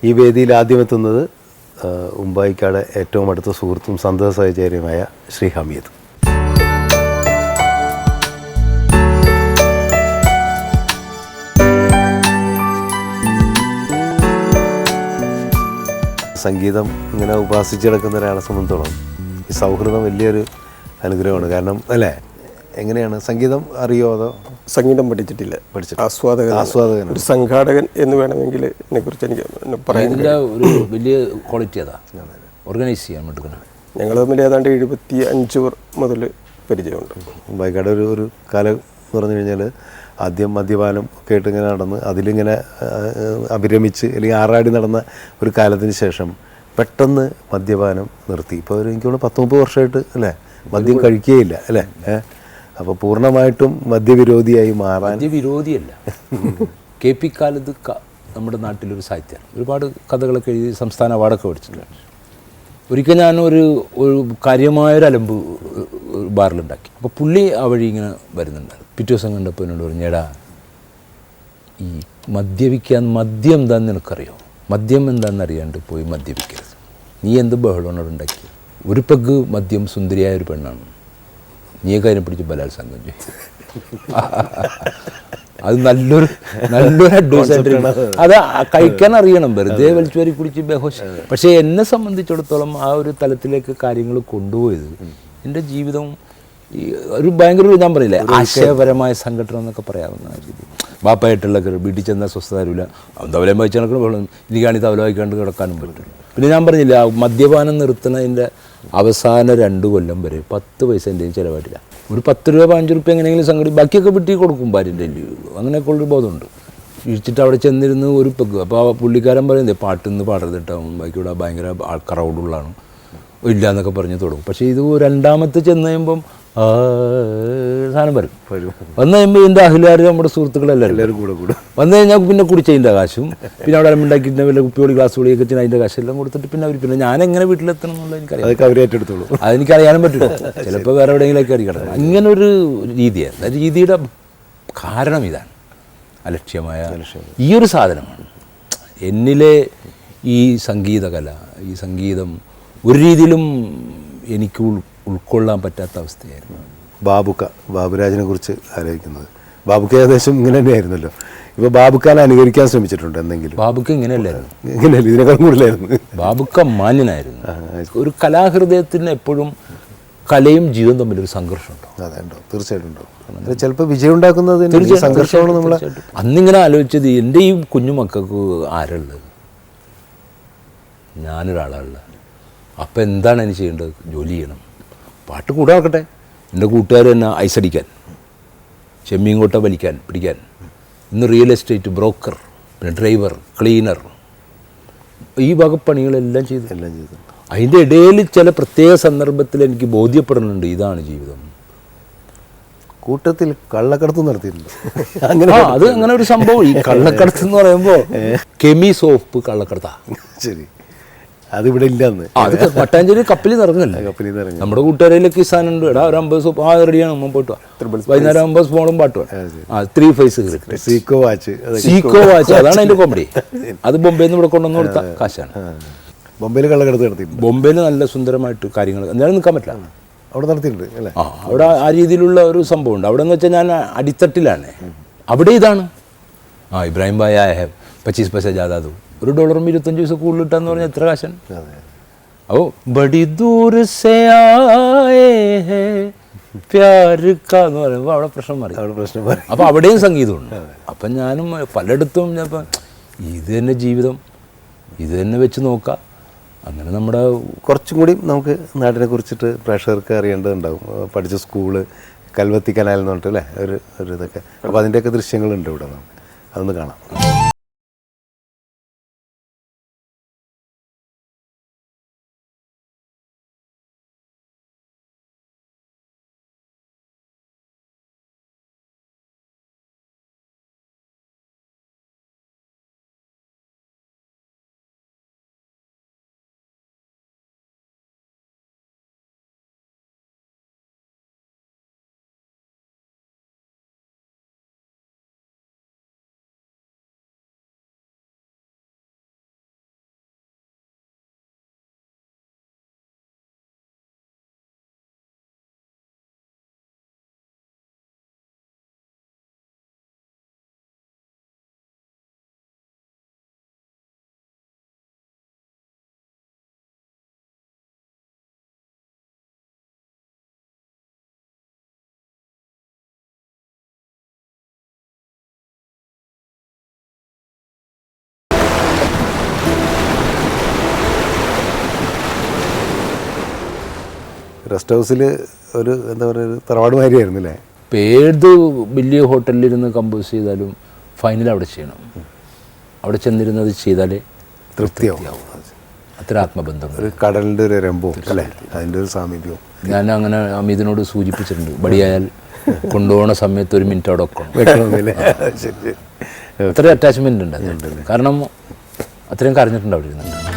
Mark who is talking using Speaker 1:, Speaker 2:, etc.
Speaker 1: ഈ വേദിയിൽ ആദ്യമെത്തുന്നത് ഉമ്പായിക്കാട് ഏറ്റവും അടുത്ത സുഹൃത്തും സന്തത സഹചാരിയുമായ ശ്രീ ഹമീദ്. സംഗീതം ഇങ്ങനെ ഉപാസിച്ചെടുക്കുന്ന ഒരാളെ സംബന്ധിച്ചോളം ഈ സൗഹൃദം വലിയൊരു അനുഗ്രഹമാണ്. കാരണം അല്ലേ, എങ്ങനെയാണ് സംഗീതം അറിയോ അതോ?
Speaker 2: സംഗീതം പഠിച്ചിട്ടില്ല, ആസ്വാദകൻ, ഒരു സംഘാടകൻ എന്ന് വേണമെങ്കിൽ ഇതിനെക്കുറിച്ച് എനിക്ക് പറയാൻ.
Speaker 3: ഒരു വലിയ ക്വാളിറ്റി അതാ, ഓർഗനൈസ് ചെയ്യാൻ പറ്റുന്നത്.
Speaker 2: ഞങ്ങൾ തമ്മിൽ ഏതാണ്ട് 75 മുതൽ പരിചയമുണ്ട്.
Speaker 1: ഉമ്പായിക്കാട് ഒരു കാലം എന്ന് പറഞ്ഞു കഴിഞ്ഞാൽ ആദ്യം മദ്യപാനം ഒക്കെ ആയിട്ട് ഇങ്ങനെ നടന്ന് അതിലിങ്ങനെ അഭിരമിച്ച് അല്ലെങ്കിൽ ആറാടി നടന്ന ഒരു കാലത്തിന് ശേഷം പെട്ടെന്ന് മദ്യപാനം നിർത്തി. ഇപ്പോൾ എനിക്ക് തോന്നുന്നു 10-30 വർഷമായിട്ട് അല്ലേ മദ്യം കഴിക്കുകയില്ല അല്ലേ. അപ്പോൾ പൂർണ്ണമായിട്ടും മദ്യവിരോധിയായി മാറാൻ.
Speaker 3: മദ്യവിരോധിയല്ല, കെ പി കാലത്ത് നമ്മുടെ നാട്ടിലൊരു സാഹിത്യമാണ്, ഒരുപാട് കഥകളൊക്കെ എഴുതി സംസ്ഥാന അവാർഡൊക്കെ മേടിച്ചിട്ടുണ്ട്. ഒരിക്കൽ ഞാൻ ഒരു കാര്യമായൊരു അലമ്പ് ബാറിലുണ്ടാക്കി. അപ്പോൾ പുള്ളി ആ വഴി ഇങ്ങനെ വരുന്നുണ്ടായിരുന്നു. പിറ്റേ ദിവസം കണ്ടപ്പോൾ എന്നോട് പറഞ്ഞു, എടാ ഈ മദ്യം എന്താണെന്ന് നിനക്കറിയോ? മദ്യം എന്താണെന്ന് അറിയാണ്ട് പോയി മദ്യപിക്കരുത്. നീ എന്ത് ബഹളമാണ് ഉണ്ടാക്കി? ഒരു പെഗ് മദ്യം സുന്ദരിയായ ഒരു പെണ്ണാണ്, നീ കാര്യം പിടിച്ച് ബലാത്സംഗം ചെയ്യും. അത് നല്ലൊരു അഡ്വൈസ് ആയിട്ട്. അത് കഴിക്കാൻ അറിയണം, വെറുതെ വലിച്ചു വരി കുടിച്ച് ബഹോഷ്. പക്ഷേ എന്നെ സംബന്ധിച്ചിടത്തോളം ആ ഒരു തലത്തിലേക്ക് കാര്യങ്ങൾ കൊണ്ടുപോയത് എൻ്റെ ജീവിതം ഒരു ഭയങ്കര ഞാൻ പറയില്ലേ ആശയപരമായ സംഘടന എന്നൊക്കെ പറയാവുന്ന രീതി. ബാപ്പായിട്ടുള്ള വീട്ടിൽ ചെന്നാൽ സ്വസ്ഥത തരില്ല, തവലം വായിച്ച് നടക്കണം, വെള്ളം എനിക്കാണെങ്കിൽ തവല വായിക്കാണ്ട് കിടക്കാനും പറ്റും. പിന്നെ ഞാൻ പറഞ്ഞില്ല, മദ്യപാനം നിർത്തുന്നതിൻ്റെ അവസാന 2 കൊല്ലം വരെ 10 പൈസ എൻ്റെയും ചിലവായിട്ടില്ല. ഒരു 10 രൂപ 5 രൂപ എങ്ങനെയെങ്കിലും സംഘടി, ബാക്കിയൊക്കെ വിട്ടി കൊടുക്കും ഭാര്യൻ്റെ. അങ്ങനെയൊക്കെയുള്ളൊരു ബോധമുണ്ട്. ഇഴിച്ചിട്ട് അവിടെ ചെന്നിരുന്ന് ഒരു പെഗ്. അപ്പോൾ ആ പുള്ളിക്കാരൻ പറയുന്നത് പാട്ടിന്ന് പാടരുത് കേട്ടോ, ബാക്കിയുടെ ഭയങ്കര ക്രൗഡുള്ളതാണ് ഇല്ല എന്നൊക്കെ പറഞ്ഞ് തുടങ്ങും. പക്ഷേ ഇത് 2ാമത്തെ ചെന്ന് കഴിയുമ്പം സാധനം വരും. വന്നു കഴിയുമ്പോൾ ഇതിൻ്റെ അഹിലാർ നമ്മുടെ സുഹൃത്തുക്കളെല്ലാവരും കൂടെ വന്നു കഴിഞ്ഞാൽ പിന്നെ കുടിച്ചതിൻ്റെ കാശും പിന്നെ അവിടെ ഉണ്ടാക്കിയിട്ട് വല്ല കുപ്പിയോടി ഗ്ലാസ് പൊളിയൊക്കെ വെച്ചാൽ അതിൻ്റെ കാശെല്ലാം കൊടുത്തിട്ട് പിന്നെ അവർ പിന്നെ ഞാൻ എങ്ങനെ വീട്ടിലെത്തണം എന്നുള്ളത് എനിക്കറിയാം. അതെനിക്കറിയാനും പറ്റില്ല. ചിലപ്പോൾ വേറെ എവിടെയെങ്കിലൊക്കെ അടിക്കണം. ഇങ്ങനൊരു രീതിയാണ്. ആ രീതിയുടെ കാരണം ഇതാണ്, അലക്ഷ്യമായ ഈ ഒരു സാധനമാണ് എന്നിലെ ഈ സംഗീതകല, ഈ സംഗീതം ഒരു രീതിയിലും എനിക്ക് ഉൾക്കൊള്ളാൻ പറ്റാത്ത അവസ്ഥയായിരുന്നു.
Speaker 1: ബാബുരാജിനെ കുറിച്ച് ആലോചിക്കുന്നത്, ബാബുക്ക് ഏകദേശം ഇങ്ങനെ തന്നെയായിരുന്നല്ലോ. ഇപ്പോൾ ബാബുക്കാനെ അനുകരിക്കാൻ ശ്രമിച്ചിട്ടുണ്ട് എന്തെങ്കിലും?
Speaker 3: ബാബുക്ക ഇങ്ങനെയല്ലായിരുന്നു,
Speaker 1: ഇതിനേക്കാൾ കൂടുതലായിരുന്നു.
Speaker 3: ബാബുക്ക മാന്യനായിരുന്നു. ഒരു കലാഹൃദയത്തിന് എപ്പോഴും കലയും ജീവൻ തമ്മിലൊരു സംഘർഷമുണ്ടോ?
Speaker 1: അതുണ്ടോ, തീർച്ചയായിട്ടും ഉണ്ടോ. ചിലപ്പോൾ വിജയം ഉണ്ടാക്കുന്നത് സംഘർഷമാണ്. നമ്മൾ
Speaker 3: അന്നിങ്ങനെ ആലോചിച്ചത്, എൻ്റെ ഈ കുഞ്ഞുമക്കൾക്ക് ആരുള്ളത്? ഞാനൊരാളുള്ളത്. അപ്പോൾ എന്താണ് എനിക്ക് ചെയ്യേണ്ടത്? ജോലി ചെയ്യണം, പാട്ട് കൂടെ ആക്കട്ടെ. എൻ്റെ കൂട്ടുകാർ തന്നെ ഐസടിക്കാൻ, ചെമ്മീൻ കൊട്ട വലിക്കാൻ പിടിക്കാൻ, ഇന്ന് റിയൽ എസ്റ്റേറ്റ് ബ്രോക്കർ, പിന്നെ ഡ്രൈവർ, ക്ലീനർ, ഈ വക പണികളെല്ലാം ചെയ്തു. അതിൻ്റെ ഇടയിൽ ചില പ്രത്യേക സന്ദർഭത്തിൽ എനിക്ക് ബോധ്യപ്പെടുന്നുണ്ട്, ഇതാണ് ജീവിതം.
Speaker 1: കൂട്ടത്തിൽ കള്ളക്കടത്ത് നടത്തിയിട്ടുണ്ട്.
Speaker 3: അത് അങ്ങനെ ഒരു സംഭവം. ഈ കള്ളക്കടത്ത് എന്ന് പറയുമ്പോൾ കെമി സോപ്പ് കള്ളക്കടത്താ.
Speaker 1: ശരി, അതിവിടെ ഇല്ലെന്ന്.
Speaker 3: അത് മട്ടാഞ്ചേരി കപ്പലിൽ നിറങ്ങല്ലേ. നമ്മുടെ കൂട്ടുകാരിലേക്ക് ഈ സാധനം ഉണ്ട്. എടാ ഒരു 50 സോപ്പ് റെഡിയാണ്, അമ്മ പോയിട്ട് വൈകുന്നേരം 50 സ്മോളും പാട്ടും 3 ഫേസ്
Speaker 1: സീക്കോ വാച്ച്.
Speaker 3: അതാണ് അതിൻ്റെ കോമഡി. അത് ബോംബെയിൽ നിന്ന് ഇവിടെ കൊണ്ടുവന്ന് കൊടുത്ത കാശാണ്.
Speaker 1: ബോംബെയിൽ കള്ളക്കടത്ത് നടത്തി.
Speaker 3: ബോംബെയിൽ നല്ല സുന്ദരമായിട്ട് കാര്യങ്ങൾ എന്തായാലും നിൽക്കാൻ പറ്റില്ല,
Speaker 1: അവിടെ നടത്തിയിട്ടുണ്ട് അല്ലേ.
Speaker 3: അവിടെ ആ രീതിയിലുള്ള ഒരു സംഭവം ഉണ്ട്. അവിടെ എന്ന് വെച്ചാൽ ഞാൻ അടിത്തട്ടിലാണ്. അവിടെ ഇതാണ് ഇബ്രാഹിം ഭായ് ഐ ഹാവ് 25 പൈസ ജാതാതു, $1 25 പൈസ കൂടുതൽ കിട്ടാന്ന് പറഞ്ഞാൽ എത്ര കാശൻ. അപ്പോൾ ബഡി ദൂർ സേ ആയേ ഹേ പ്യാർ കാ എന്ന് പറയുമ്പോൾ അവിടെ പ്രശ്നം മാറി. അപ്പോൾ അവിടെയും സംഗീതമുണ്ട്. അപ്പം ഞാനും പലയിടത്തും ഞാൻ ഇത് തന്നെ ജീവിതം, ഇത് തന്നെ വെച്ച് നോക്കാം. അങ്ങനെ നമ്മുടെ
Speaker 1: കുറച്ചും കൂടി നമുക്ക് നാട്ടിനെ കുറിച്ചിട്ട് പ്രേക്ഷകർക്ക് അറിയേണ്ടതുണ്ടാവും. പഠിച്ച സ്കൂള് കൽവത്തി കനാൽ എന്ന് പറഞ്ഞിട്ട് അല്ലേ ഒരു ഇതൊക്കെ. അപ്പോൾ അതിൻ്റെയൊക്കെ ദൃശ്യങ്ങളുണ്ട് ഇവിടെ, നമുക്ക് അതൊന്ന് കാണാം. റെസ്റ്റ് ഹൗസിൽ ഒരു എന്താ പറയുക ഒരു തറവാട് മാതിരിയായിരുന്നു അല്ലേ?
Speaker 3: ഇപ്പം ഏത് വലിയ ഹോട്ടലിലിരുന്ന് കമ്പോസ് ചെയ്താലും ഫൈനൽ അവിടെ ചെയ്യണം. അവിടെ ചെന്നിരുന്നത് ചെയ്താലേ
Speaker 1: തൃപ്തിയാവും.
Speaker 3: അത്ര ആത്മബന്ധം.
Speaker 1: ഒരു കടലിൻ്റെ ഒരു രംഭവും അല്ലേ, അതിൻ്റെ ഒരു സാമീപ്യവും.
Speaker 3: ഞാൻ അങ്ങനെ അമിതിനോട് സൂചിപ്പിച്ചിട്ടുണ്ട്, ബടിയായാൽ കൊണ്ടുപോകുന്ന സമയത്ത് ഒരു മിനിറ്റ് അവിടെ
Speaker 1: വെക്കണമെന്നില്ലേ? ശരി ശരി.
Speaker 3: അത്രയും അറ്റാച്ച്മെൻ്റ് ഉണ്ട്. കാരണം അത്രയും കരഞ്ഞിട്ടുണ്ട് അവിടെ ഇരുന്നിട്ട്.